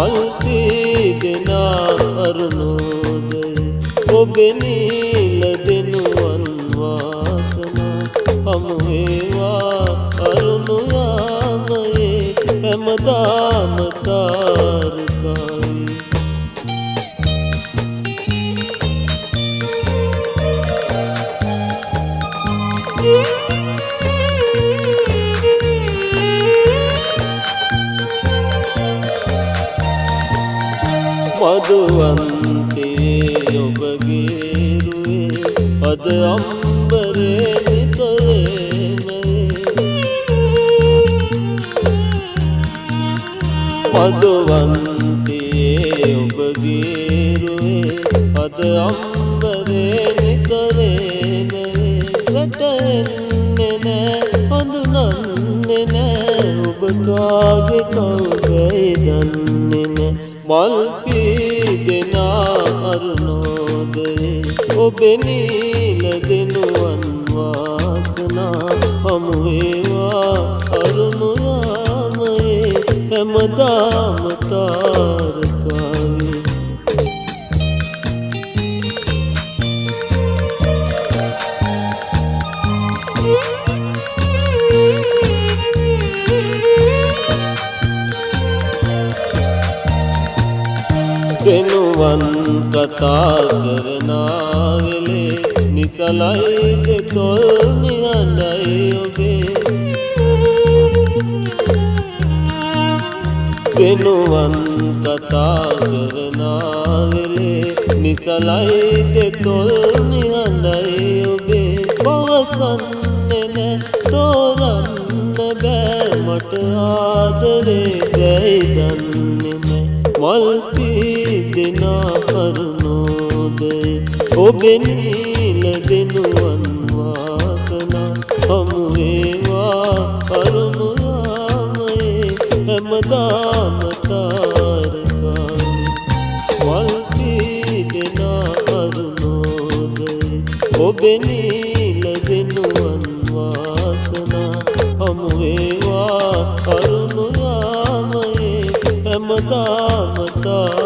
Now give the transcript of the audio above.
මල් පීදෙනා අරුණෝදය ඔබේ නීල දෙනුවන් වාසනා හමු වේවා අරුණ යාමයේ හැමදාම තාරකයි මధුවන්තයේ ඔබගේ රුවේ අද අම්බරේ නිතරමයේ මధුවන්තයේ ඔබගේ රුවේ අද අම්බරේ නිතරමයේ රටෙන්නේ නෑ හඳුනන්නේ නෑ ඔබ කාගේ කවුදයි දන්නේ නෑ මල් පීදෙනා අරුණෝදයේ ඔබේ නීල දෙනුවන් වාසනා හමු වේවා අරුණ යාමයේ හැමදාම තාරකයි දෙනුවන් කතා කරනා වෙලේ නිසලයි දෙතොල් නිහඬයි ඔබේ දෙනුවන් කතා කරනා වෙලේ නිසලයි දෙතොල් නිහඬයි ඔබේ පවසන්නේ නෑ තෝරන්න බෑ මට ආදරේ දැයි දන්නේ නෑ මල් පීදෙනා අරුණෝදයේ ඔබේ නීල දෙනුවන් වාසනා හමු වේවා අරුණ යාමයේ හැමදාම තාරකයි මල් පීදෙනා අරුණෝදයේ ඔබේ නීල දෙනුවන් වාසනා හමු වේවා අරුණ යාමයේ හැමදාම තාරකයි